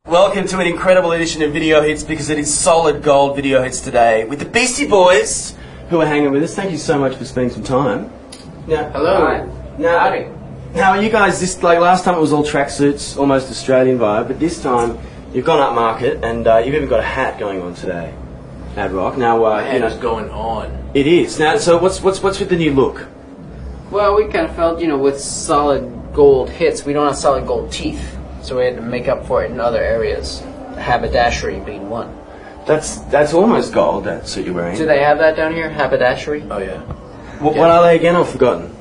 Welcome to an incredible edition of Video Hits, because it is solid gold video hits today with the Beastie Boys, who are hanging with us. Thank you so much for spending some time. Now, hello. Now, you guys, this last time it was all tracksuits, almost Australian vibe, but this time you've gone up market and you've even got a hat going on today. Ad Rock. Now, my hat is going on. It is. Now, so what's with the new look? Well, we kind of felt, with solid gold hits, we don't have solid gold teeth. So we had to make up for it in other areas. Haberdashery being one. That's almost gold, that suit you're wearing. Do they have that down here? Haberdashery? Oh, yeah. What are they again? I've forgotten.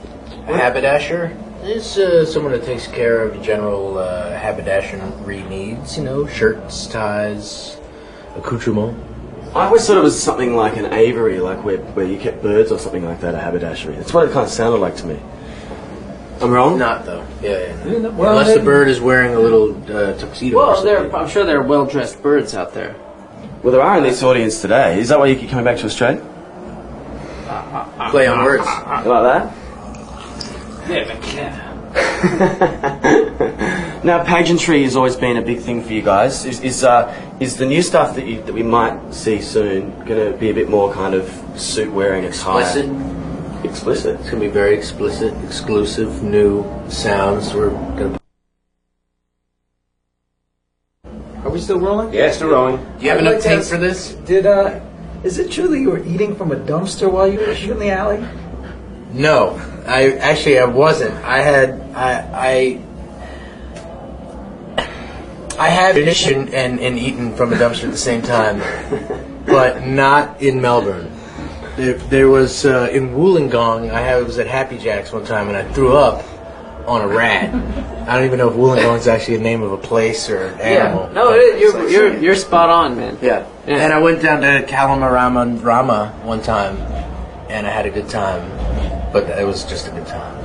A haberdasher is someone that takes care of general haberdashery needs, shirts, ties, accoutrement. I always thought it was something like an aviary, like where you kept birds or something like that, a haberdashery. That's what it kind of sounded like to me. I'm wrong? Not, though. Yeah. Well, unless the bird is wearing a little tuxedo or something. I'm sure there are well-dressed birds out there. Well, there are in this audience today. Is that why you keep coming back to Australia? Play on words. You like that? Yeah. Now, pageantry has always been a big thing for you guys. Is the new stuff that we might see soon going to be a bit more kind of suit-wearing attire? Explicit. It's going to be very explicit, exclusive, new sounds. We're going to... Are we still rolling? Yeah, still rolling. Do you have enough tape for this? Is it true that you were eating from a dumpster while you were in the alley? No. I wasn't. I have eaten and eaten from a dumpster at the same time, but not in Melbourne. There was in Wollongong. I was at Happy Jack's one time, and I threw up on a rat. I don't even know if Wollongong's actually a name of a place or an animal. Yeah. No, you're spot on, man. Yeah. And I went down to Rama one time, and I had a good time, but it was just a good time.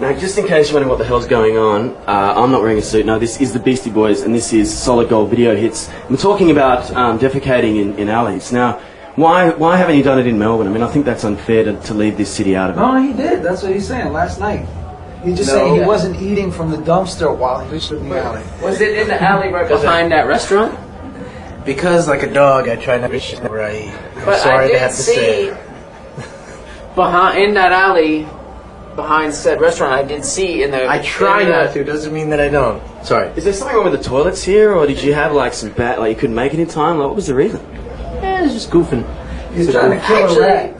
Now, just in case you're wondering what the hell's going on, I'm not wearing a suit. No, this is the Beastie Boys, and this is Solid Gold Video Hits. We're talking about defecating in alleys. Now, why haven't you done it in Melbourne? I mean, I think that's unfair to leave this city out of it. No, he did. That's what he's saying last night. He's just saying he wasn't eating from the dumpster while he was in the alley. Was it in the alley right behind that restaurant? Because, like a dog, I try not to eat where I eat. But sorry I did to have to say. In that alley, behind said restaurant, I did see in the... I try not to. Doesn't mean that I don't. Sorry. Is there something wrong with the toilets here, or did you have some bad... you couldn't make it in time? What was the reason? Yeah, it's just goofing. He's trying to kill a rat.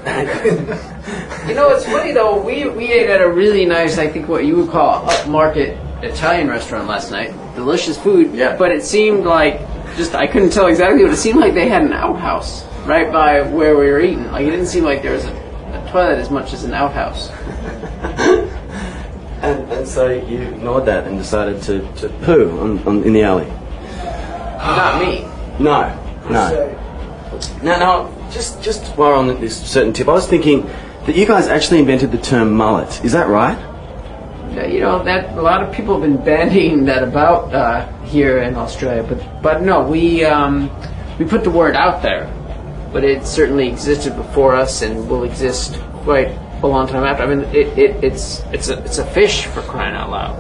It's funny though. We ate at a really nice, I think what you would call upmarket Italian restaurant last night. Delicious food. Yeah. But it seemed like I couldn't tell exactly, but it seemed like they had an outhouse right by where we were eating. It didn't seem like there was a toilet as much as an outhouse. and so you ignored that and decided to poo in the alley. Not me. No. Now, just while we're on this certain tip, I was thinking that you guys actually invented the term mullet. Is that right? Yeah, that a lot of people have been bandying that about here in Australia, but no, we put the word out there, but it certainly existed before us and will exist quite a long time after. I mean, it's a fish, for crying out loud.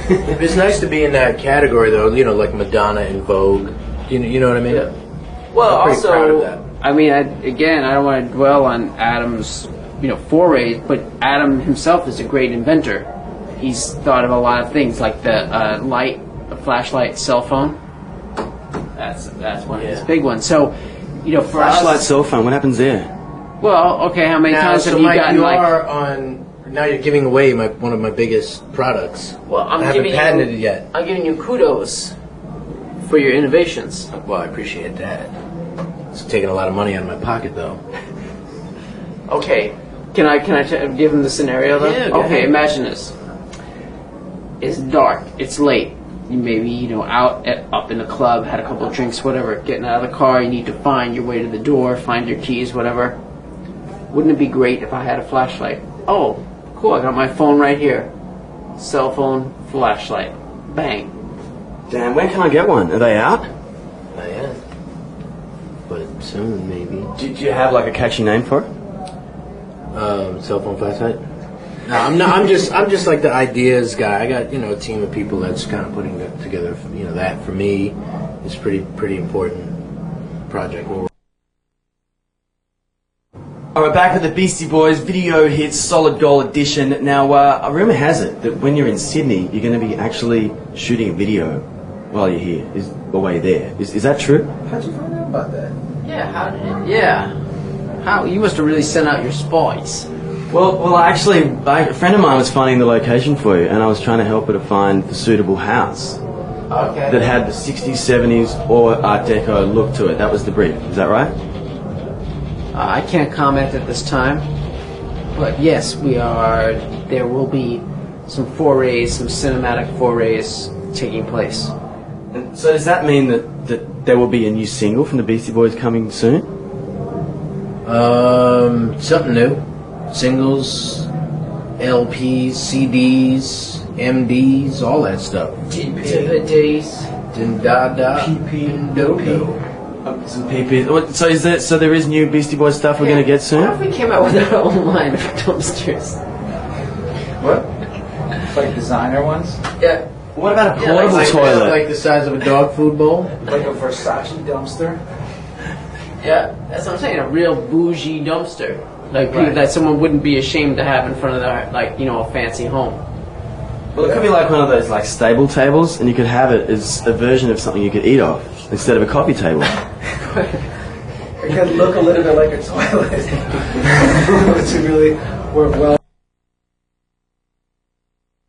It's nice to be in that category, though. Like Madonna in Vogue. You know what I mean? Yeah. Well, I'm pretty proud of that. I mean, I don't want to dwell on Adam's, forays, but Adam himself is a great inventor. He's thought of a lot of things, like the flashlight, cell phone. That's one of his big ones. So, for Flashlight, us, cell phone. What happens there? Well, okay. How many times have you gotten Now you're giving away one of my biggest products. Well, I haven't patented it yet. I'm giving you kudos for your innovations. Well, I appreciate that. It's taking a lot of money out of my pocket, though. Okay. Can I give him the scenario, though? Yeah, go okay, ahead. imagine this. It's dark. It's late. You maybe, up in the club, had a couple of drinks, whatever, getting out of the car, you need to find your way to the door, find your keys, whatever. Wouldn't it be great if I had a flashlight? Oh, cool, I got my phone right here. Cell phone, flashlight. Bang. Damn, when can I get one? Are they out? Not yet. But soon, maybe. Do you have a catchy name for it? Cell phone flashlight? No, I'm not. I'm just like the ideas guy. I got a team of people that's kind of putting together. That for me is pretty important project. All right, back with the Beastie Boys video hits Solid Gold edition. Now, a rumor has it that when you're in Sydney, you're going to be actually shooting a video while you're here, while you're there. Is that true? How'd you find out about that? Yeah, how did it? Yeah. How? You must have really sent out your spies. Well, actually, a friend of mine was finding the location for you, and I was trying to help her to find the suitable house Okay. that had the 60s, 70s, or Art Deco look to it. That was the brief. Is that right? I can't comment at this time, but yes, we are. There will be some forays, some cinematic forays taking place. And so does that mean that there will be a new single from the Beastie Boys coming soon? Something new. Singles, LPs, CDs, MDs, all that stuff. DVDs. Dindada. PP. Dodo. Some PPs. So there is new Beastie Boys stuff we're going to get soon? What if we came out with our own line of dumpsters? What? Like designer ones? Yeah. What about a portable toilet? Like the size of a dog food bowl? Like a Versace dumpster? Yeah, that's what I'm saying. A real bougie dumpster, like Right. that someone wouldn't be ashamed to have in front of their, a fancy home. Well, it could be like one of those like stable tables, and you could have it as a version of something you could eat off instead of a coffee table. It could look a little bit like a toilet. To really work well.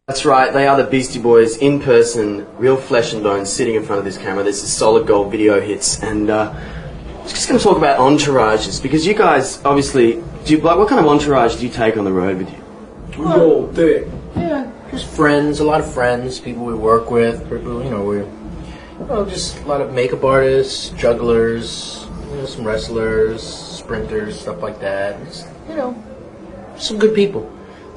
That's right, they are the Beastie Boys in person, real flesh and bone, sitting in front of this camera. This is Solid Gold video hits, and just going to talk about entourages, because you guys obviously what kind of entourage do you take on the road with you? Real thick. Yeah, just friends, a lot of friends, people we work with, people, just a lot of makeup artists, jugglers, some wrestlers, sprinters, stuff like that. Just, some good people.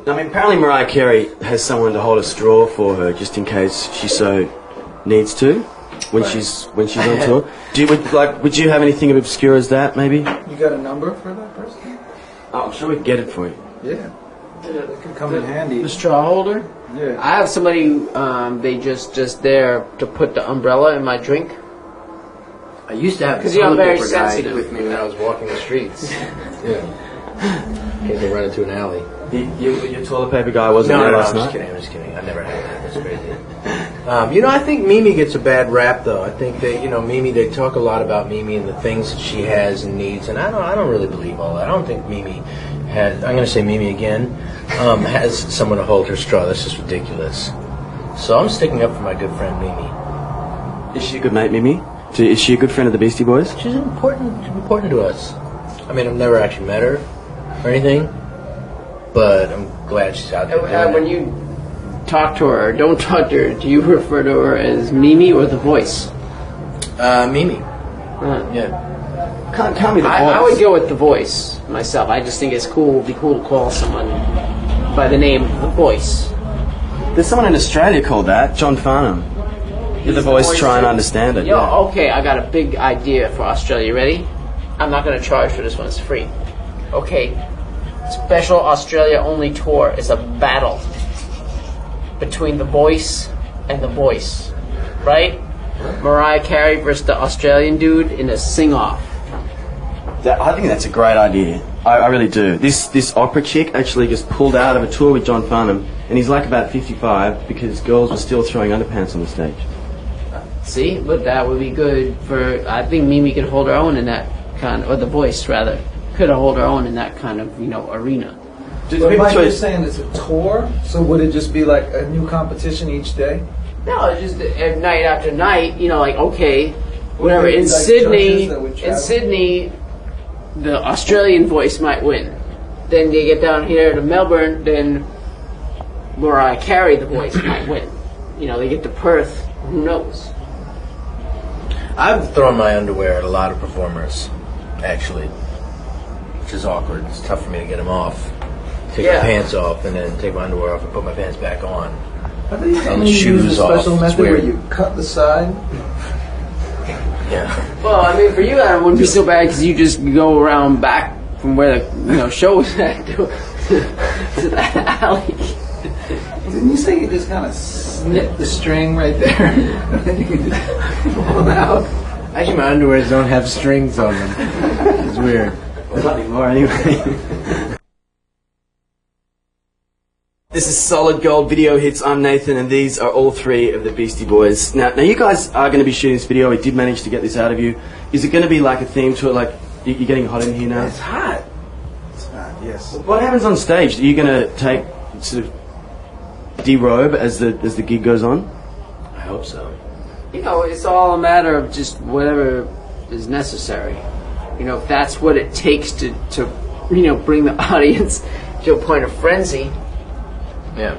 I mean, apparently Mariah Carey has someone to hold a straw for her, just in case she so needs to, when she's on tour. Would you have anything as obscure as that, maybe? You got a number for that person? Oh, I'm sure we can get it for you. Yeah. It could come in handy. The straw holder. Yeah. I have somebody. They just there to put the umbrella in my drink. I used to have 'Cause the you're toilet very paper guy sensitive. with me when I was walking the streets. Yeah. In case I run into an alley. Your toilet paper guy wasn't there last I'm night? just kidding. I never had that. That's crazy. I think Mimi gets a bad rap, though. I think that, Mimi, they talk a lot about Mimi and the things that she has and needs, and I don't really believe all that. I don't think Mimi has, I'm going to say Mimi again, has someone to hold her straw. That's just ridiculous. So I'm sticking up for my good friend Mimi. Is she a good mate, Mimi? Is she a good friend of the Beastie Boys? She's important to us. I mean, I've never actually met her or anything, but I'm glad she's out there. And when you talk to her or don't talk to her, do you refer to her as Mimi or the voice? Mimi. Yeah. Can't be the voice. I would go with the voice myself. I just think it's cool. It'd be cool to call someone by the name of the voice. There's someone in Australia called that, John Farnham. Did the voice try and understand it? Yo, Yeah. okay, I got a big idea for Australia. Ready? I'm not going to charge for this one. It's free. Okay. Special Australia only tour is a battle between the voice and the voice. Right? Mariah Carey versus the Australian dude in a sing-off. I think that's a great idea. I really do. This opera chick actually just pulled out of a tour with John Farnham, and he's like about 55 because girls were still throwing underpants on the stage. See? But that would be good for... I think Mimi could hold her own in that kind of... Or the voice, rather. Could hold her own in that kind of, arena. But Mike, you're saying it's a tour? So would it just be like a new competition each day? No, it's just night after night, okay, whatever. Would there be, In like, Sydney, judges that would travel? the Australian voice might win. Then they get down here to Melbourne, then Mariah Carey, the voice, might win. They get to Perth, who knows? I've thrown my underwear at a lot of performers, actually, which is awkward. It's tough for me to get them off. Take my pants off and then take my underwear off and put my pants back on. I think you And use shoes a special off. It's method where weird. you cut the side. Yeah. Well, I mean, for you, that wouldn't be so bad because you just go around back from where the show was at. to that alley. Didn't you say you just kind of snip the string right there? And then you can just pull it out? Actually, my underwears don't have strings on them. It's weird. Well, not anymore, anyway. This is Solid Gold Video Hits. I'm Nathan, and these are all three of the Beastie Boys. Now you guys are going to be shooting this video. We did manage to get this out of you. Is it going to be like a theme to it? Like you're getting hot in here now? It's hot. It's hot, yes. What happens on stage? Are you going to take sort of derobe as the gig goes on? I hope so. You know, it's all a matter of just whatever is necessary. You know, if that's what it takes to bring the audience to a point of frenzy, Yeah.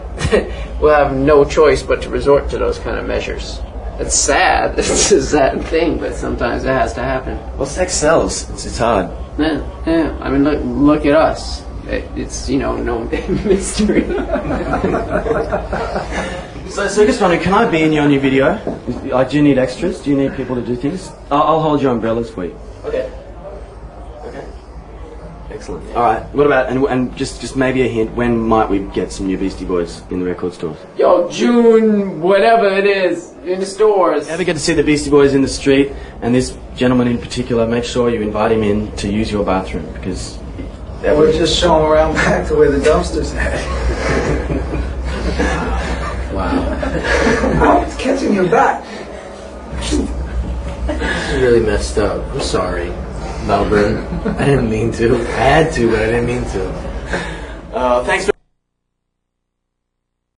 we'll have no choice but to resort to those kind of measures. It's sad. It's a sad thing, but sometimes it has to happen. Well, sex sells. It's hard. Yeah. I mean, look at us. It's no mystery. So just wondering, can I be in your new video? Do you need extras? Do you need people to do things? I'll hold your umbrellas for you. Okay. Excellent. All right. What about and just maybe a hint? When might we get some new Beastie Boys in the record stores? Yo, June, whatever it is, in the stores. Ever get to see the Beastie Boys in the street? And this gentleman in particular, make sure you invite him in to use your bathroom because. Or just show them around back to where the dumpster's at. Wow. I'm catching your back. This is really messed up. I'm sorry, Melbourne. I didn't mean to. I had to, but I didn't mean to. Thanks for